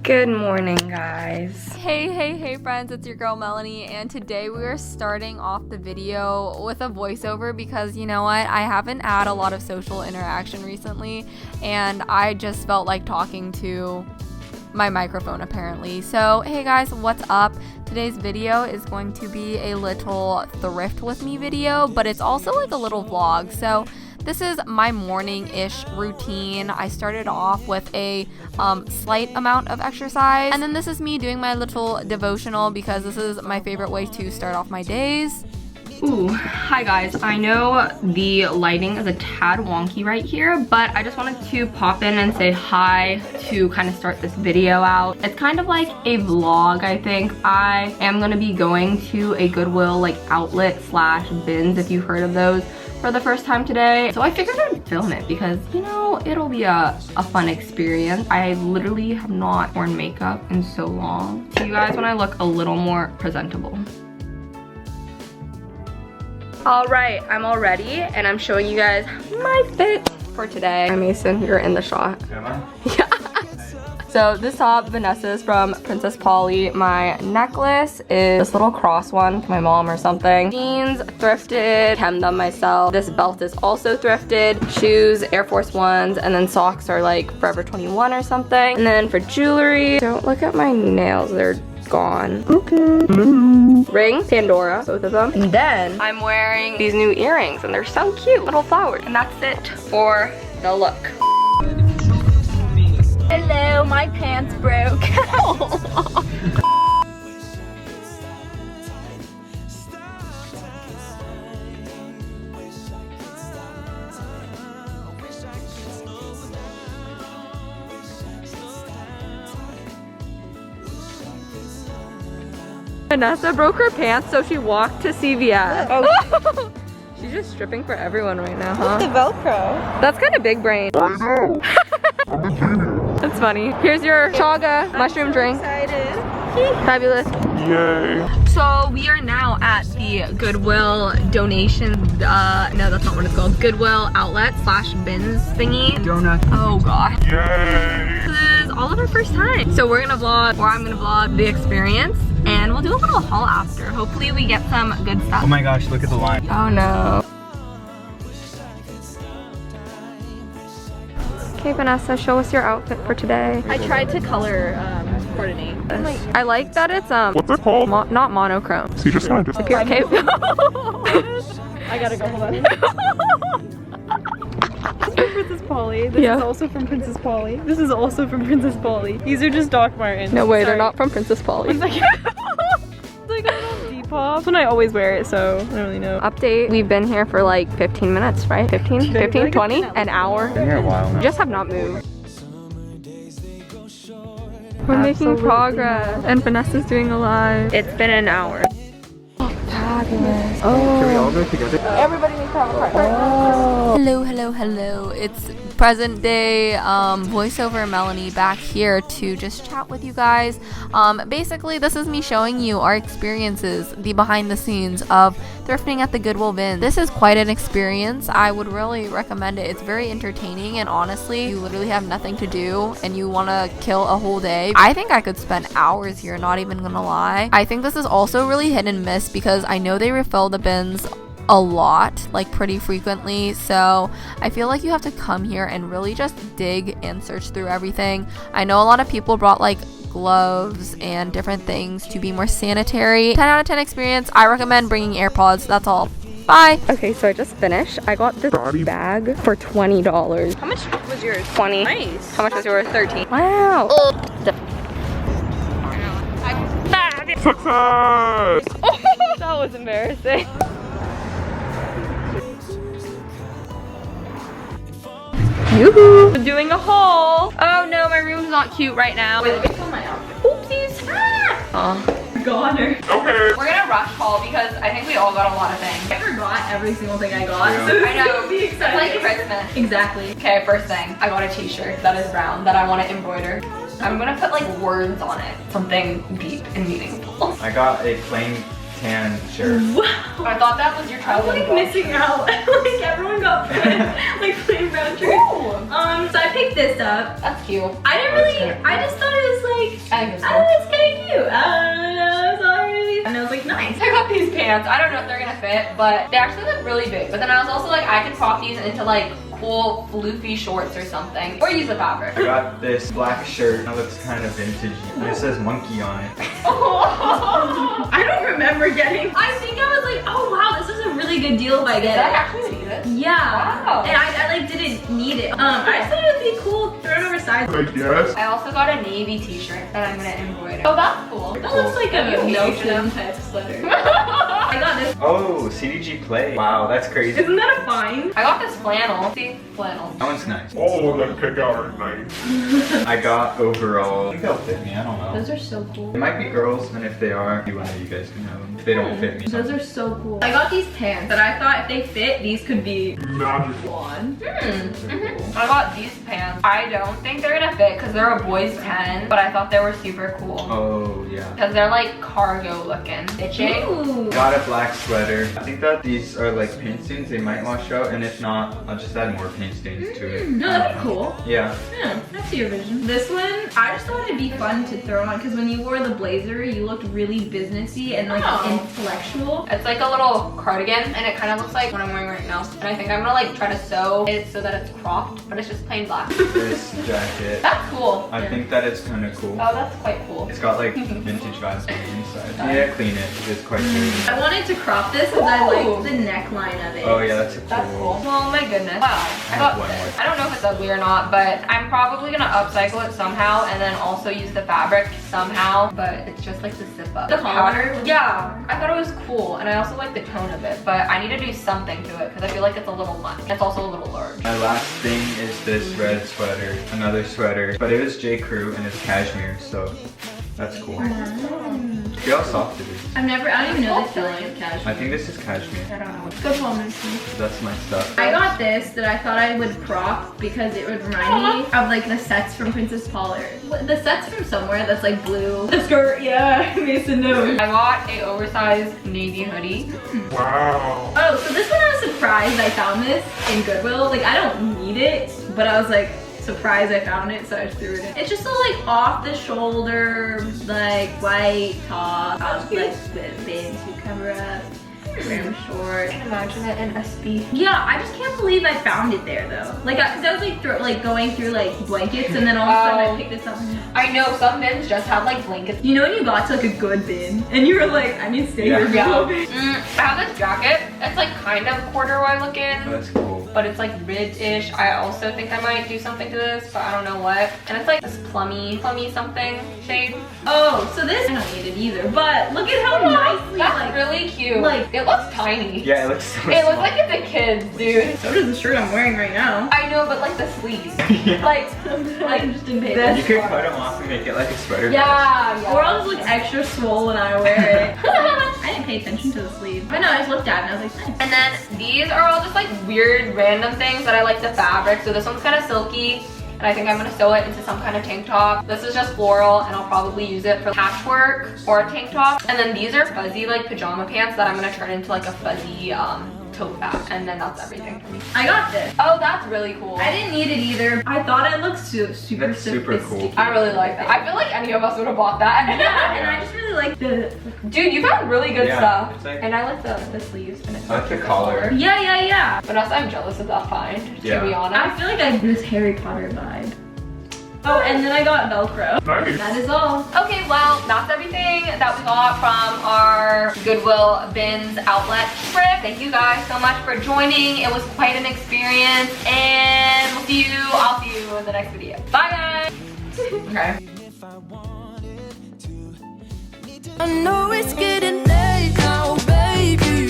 Good morning, guys. Hey friends, it's your girl Melanie, and today we are starting off the video with a voiceover because you know what, I haven't had a lot of social interaction recently and I just felt like talking to my microphone apparently. So hey guys, what's up? Today's video is going to be a little thrift with me video, but it's also like a little vlog. So this is my morning-ish routine. I started off with a slight amount of exercise, and then this is me doing my little devotional because this is my favorite way to start off my days. Ooh, hi guys. I know the lighting is a tad wonky right here, but I just wanted to pop in and say hi to kind of start this video out. It's kind of like a vlog, I think. I am gonna be going to a Goodwill like outlet slash bins, if you've heard of those, for the first time today. So I figured I'd film it because, you know, it'll be a fun experience. I literally have not worn makeup in so long. See you guys when I look a little more presentable. All right, I'm all ready and I'm showing you guys my fit for today. Hi Mason, you're in the shot. Am I? Yeah. So this top, Vanessa's from Princess Polly. My necklace is this little cross one from my mom or something. Jeans, thrifted, hemmed them myself. This belt is also thrifted. Shoes, Air Force Ones, and then socks are like Forever 21 or something. And then for jewelry, don't look at my nails, they're gone. Okay. Ring, Pandora, both of them. And then I'm wearing these new earrings and they're so cute, little flowers. And that's it for the look. Hello, my pants broke. Vanessa broke her pants, so she walked to CVS. Oh. She's just stripping for everyone right now, huh? The Velcro. That's kind of big brain. I know. I'm a genius. That's funny. Here's your chaga mushroom drink. Excited. Fabulous. Yay. So we are now at the Goodwill donation, no, that's not what it's called. Goodwill outlet slash bins thingy. Donut. Oh god. Yay. This is all of our first time. So we're gonna vlog, or I'm gonna vlog the experience, and we'll do a little haul after. Hopefully we get some good stuff. Oh my gosh, look at the line. Oh no. Okay, Vanessa, show us your outfit for today. I tried to color coordinate. I like that it's What's it called? not monochrome. See, just kind of. Okay. I gotta go, hold on. Princess Polly. This is also from Princess Polly. This is also from Princess Polly. These are just Doc Martens. No way, Sorry. they're not from Princess Polly. It's like a little Depop. That's when I always wear it, so I don't really know. Update, we've been here for like 15 minutes, right? 15, 20, an hour. Been here a while now. We just have not moved. We're making progress, and Vanessa's doing a live. It's been an hour. Oh, fabulous. Can we all go together? Everybody needs to have a partner. Hello. It's present day voiceover Melanie back here to just chat with you guys. Basically this is me showing you our experiences, the behind the scenes of thrifting at the Goodwill bin. This is quite an experience. I would really recommend it. It's very entertaining, and honestly, you literally have nothing to do and you want to kill a whole day. I think I could spend hours here, not even gonna lie. I think this is also really hit and miss because I know they refill the bins a lot, like pretty frequently, so I feel like you have to come here and really just dig and search through everything. I know a lot of people brought like gloves and different things to be more sanitary. 10 out of 10 experience. I recommend bringing AirPods. That's all. Bye. Okay, so I just finished. I got this bag for $20. How much was yours? 20. Nice. How much was yours? 13. Wow. Success! That was embarrassing. Yoo-hoo! I'm doing a haul. Oh no, my room's not cute right now. Wait, let me film my outfit. Oopsies. Oh. Goner. Okay. We're gonna rush haul because I think we all got a lot of things. I forgot every single thing I got. Yeah. So I know. It's like Christmas. Exactly. Okay, first thing. I got a t-shirt that is brown that I want to embroider. I'm gonna put like words on it. Something deep and meaningful. I got a plain tan shirt. Wow. I thought that was your I'm traveling like ball. missing out. Like everyone got like plain brown shirts. So I picked this up. That's cute. I didn't really, I just thought it was like I think it's cool. Oh, it's kind of cute. I don't know, sorry. And I was like, nice. I got these pants. I don't know if they're gonna fit, but they actually look really big. But then I was also like, I could crop these into like cool floofy shorts or something, or use the fabric. I got this black shirt that looks kind of vintage. And it says monkey on it. I don't remember getting. I think I was like, oh wow, this is a really good deal if I get Did I it. actually see this? Yeah. Wow. And I like didn't need it. I just thought it would be cool thrown over sides. Yes. I also got a navy t-shirt that I'm gonna embroider. Oh, that's cool. That looks like a You Milton type sweater. I got this. Oh, CDG Play. Wow, that's crazy. Isn't that a find? I got this flannel. See, flannel. That one's nice. All of them pick out are nice. I got overall. I think they'll fit me. I don't know. Those are so cool. It might be girls, and if they are, you one of you guys can have them. If they don't fit me. Those are so cool. I got these pants that I thought if they fit, these could be Magical. on. I got these pants. I don't think they're gonna fit because they're a boy's 10, but I thought they were super cool. Oh, yeah. Because they're like cargo looking. Stitching. Ooh. Got a black sweater. I think that these are like paint stains. They might wash out, and if not, I'll just add more paint stains to it. No, that'd be cool. Yeah. Yeah, I see your vision. This one, I just thought it'd be fun to throw on because when you wore the blazer, you looked really businessy and like intellectual. It's like a little cardigan, and it kind of looks like what I'm wearing right now. And I think I'm gonna like try to sew it so that it's cropped, but it's just plain black. This jacket. That's cool. I think that it's kind of cool. Oh, that's quite cool. It's got like vintage vibes on the inside. Yeah, clean it. It's quite dirty. I wanted to crop this because I Ooh. like the neckline of it. Oh yeah, that's a That's cool. cool. Oh my goodness. Wow. I got one this. more. I don't know if it's ugly or not, but I'm probably gonna upcycle it somehow and then also use the fabric somehow, but it's just like the zip up. The collar? Yeah. I thought it was cool, and I also like the tone of it, but I need to do something to it because I feel like it's a little much. It's also a little large. My last thing is this red sweater, another sweater, but it was J. Crew and it's cashmere, so that's cool. See how soft it is. I don't even know the feeling of cashmere. I think this is cashmere. I don't know. Good moment. That's my stuff. I got this that I thought I would crop because it would remind me of like the sets from Princess Pollard. The sets from somewhere that's like blue. The skirt, yeah, Mason knows. I got a oversized navy hoodie. Wow. Oh, so this one I was surprised I found this in Goodwill. Like I don't need it, but I was like surprised I found it, so I just threw it in. It's just a like off the shoulder, like white top, like with bands to cover up. Ram short. I can imagine it in SB. Yeah, I just can't believe I found it there though. Like, cause I was like going through like blankets, and then all of a sudden I picked this up. I know some bins just have like blankets. You know when you got to like a good bin, and you were like, I need to stay here for a little bit. I have this jacket. It's like kind of corduroy looking, That's cool. but it's like ribbed-ish. I also think I might do something to this, but I don't know what. And it's like this plummy something shade. Oh, so this I don't need it either. But look at how nicely That's like really cute. like- it looks tiny. Yeah, it looks so It looks small. like it's a kid's, dude. So does the shirt I'm wearing right now. I know, but like the sleeves. Yeah. Like I just didn't pay this. You could cut them off and make it like a sweater. yeah. Or I'll just look extra swole when I wear it. I didn't pay attention to the sleeve. But no, I just looked at it and I was like, nice. And then these are all just like weird random things that I like the fabric. So this one's kind of silky, and I think I'm gonna sew it into some kind of tank top. This is just floral, and I'll probably use it for patchwork or a tank top. And then these are fuzzy like pajama pants that I'm gonna turn into like a fuzzy tote bag. And then that's everything for me. I got this. Oh, that's really cool. I didn't need it either. I thought it looked super That's super cool. sophisticated. I really like that. I feel like any of us would have bought that. Yeah, and I just really like the. Dude, you found really good Yeah, stuff. it's like- and I like the sleeves. And it's I like the not collar. Yeah. But also I'm jealous of that find, Yeah. to be honest. I feel like I have this Harry Potter vibe. Oh, and then I got Velcro. Nice. That is all. Okay, well, that's everything that we got from our Goodwill Bins outlet trip. Thank you guys so much for joining. It was quite an experience, and I'll see you in the next video. Bye, guys. Okay. I know it's getting